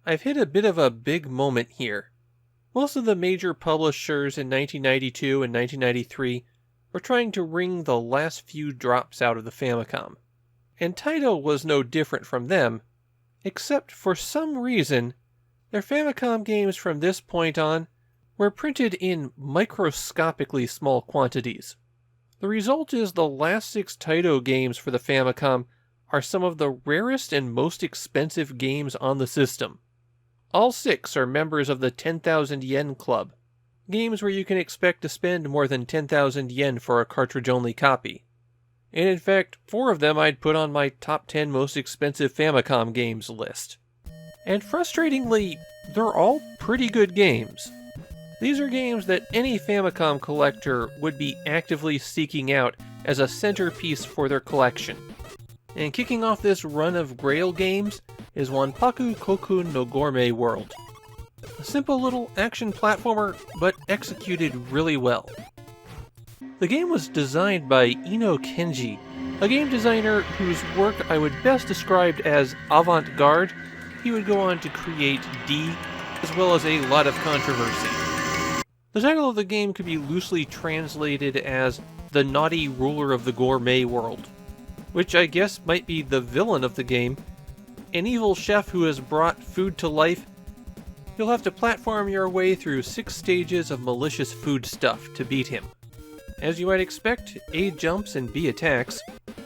I've hit a bit of a big moment here. Most of the major publishers in 1992 and 1993 were trying to wring the last few drops out of the Famicom. And Taito was no different from them, except for some reason, their Famicom games from this point on were printed in microscopically small quantities. The result is the last 6 Taito games for the Famicom are some of the rarest and most expensive games on the system. All 6 are members of the 10,000 yen club, games where you can expect to spend more than 10,000 yen for a cartridge-only copy. And in fact, 4 of them I'd put on my top 10 most expensive Famicom games list. And frustratingly, they're all pretty good games. These are games that any Famicom collector would be actively seeking out as a centerpiece for their collection. And kicking off this run of Grail games is Wanpaku Kokkun no Gourmet World. A simple little action platformer, but executed really well. The game was designed by Ino Kenji, a game designer whose work I would best describe as avant-garde. He would go on to create D, as well as a lot of controversy. The title of the game could be loosely translated as The Naughty Ruler of the Gourmet World, which I guess might be the villain of the game, an evil chef who has brought food to life. You'll have to platform your way through 6 stages of malicious food stuff to beat him. As you might expect, A jumps and B attacks,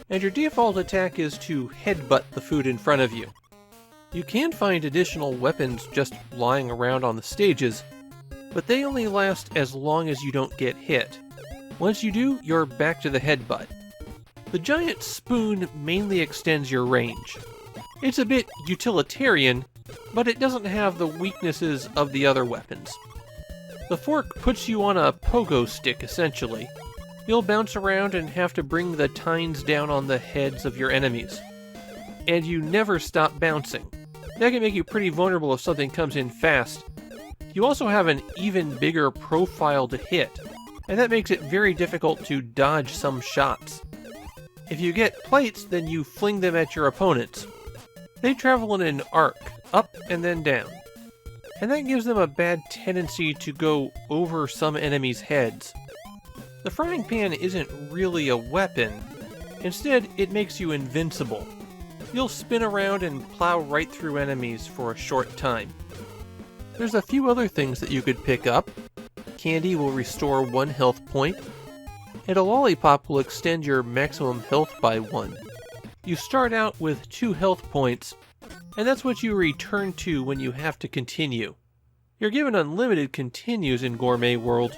and your default attack is to headbutt the food in front of you. You can find additional weapons just lying around on the stages, but they only last as long as you don't get hit. Once you do, you're back to the headbutt. The giant spoon mainly extends your range. It's a bit utilitarian, but it doesn't have the weaknesses of the other weapons. The fork puts you on a pogo stick, essentially. You'll bounce around and have to bring the tines down on the heads of your enemies. And you never stop bouncing. That can make you pretty vulnerable if something comes in fast. You also have an even bigger profile to hit, and that makes it very difficult to dodge some shots. If you get plates, then you fling them at your opponents. They travel in an arc, up and then down, and that gives them a bad tendency to go over some enemies' heads. The frying pan isn't really a weapon. Instead, it makes you invincible. You'll spin around and plow right through enemies for a short time. There's a few other things that you could pick up. Candy will restore 1 health point, and a lollipop will extend your maximum health by 1. You start out with 2 health points, and that's what you return to when you have to continue. You're given unlimited continues in Gourmet World,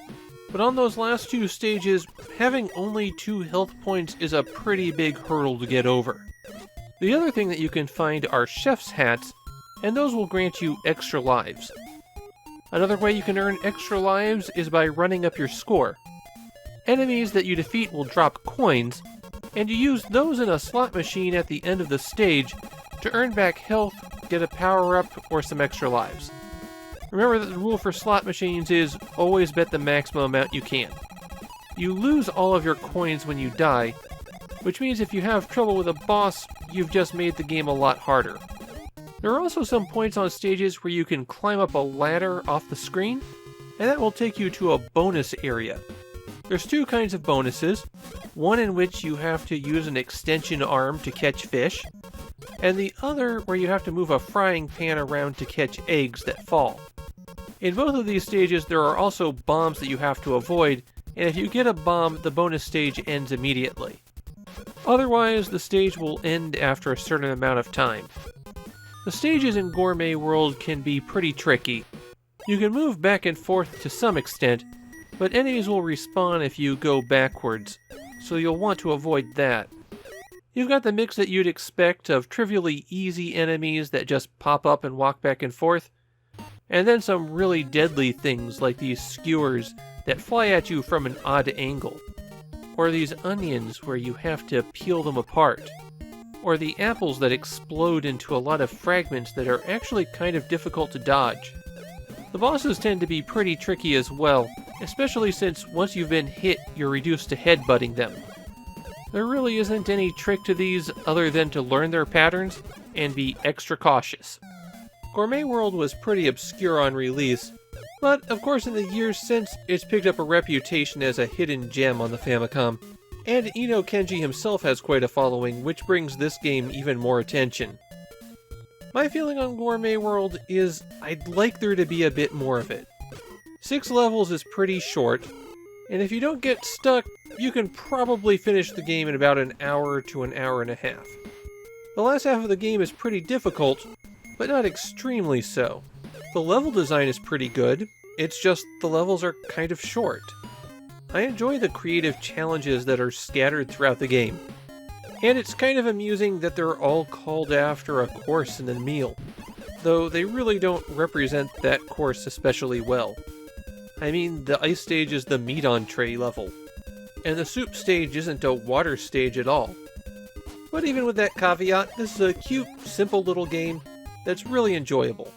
but on those last 2 stages, having only 2 health points is a pretty big hurdle to get over. The other thing that you can find are chef's hats, and those will grant you extra lives. Another way you can earn extra lives is by running up your score. Enemies that you defeat will drop coins, and you use those in a slot machine at the end of the stage to earn back health, get a power-up, or some extra lives. Remember that the rule for slot machines is always bet the maximum amount you can. You lose all of your coins when you die, which means if you have trouble with a boss, you've just made the game a lot harder. There are also some points on stages where you can climb up a ladder off the screen, and that will take you to a bonus area. There's 2 kinds of bonuses, one in which you have to use an extension arm to catch fish, and the other where you have to move a frying pan around to catch eggs that fall. In both of these stages there are also bombs that you have to avoid, and if you get a bomb, the bonus stage ends immediately. Otherwise, the stage will end after a certain amount of time. The stages in Gourmet World can be pretty tricky. You can move back and forth to some extent, but enemies will respawn if you go backwards, so you'll want to avoid that. You've got the mix that you'd expect of trivially easy enemies that just pop up and walk back and forth, and then some really deadly things like these skewers that fly at you from an odd angle, or these onions where you have to peel them apart, or the apples that explode into a lot of fragments that are actually kind of difficult to dodge. The bosses tend to be pretty tricky as well, especially since once you've been hit, you're reduced to headbutting them. There really isn't any trick to these other than to learn their patterns and be extra cautious. Gourmet World was pretty obscure on release, but of course in the years since, it's picked up a reputation as a hidden gem on the Famicom, and Ino Kenji himself has quite a following, which brings this game even more attention. My feeling on Gourmet World is I'd like there to be a bit more of it. 6 levels is pretty short, and if you don't get stuck, you can probably finish the game in about an hour to an hour and a half. The last half of the game is pretty difficult, but not extremely so. The level design is pretty good, it's just the levels are kind of short. I enjoy the creative challenges that are scattered throughout the game, and it's kind of amusing that they're all called after a course in a meal, though they really don't represent that course especially well. I mean, the ice stage is the meat entree level, and the soup stage isn't a water stage at all. But even with that caveat, this is a cute, simple little game that's really enjoyable.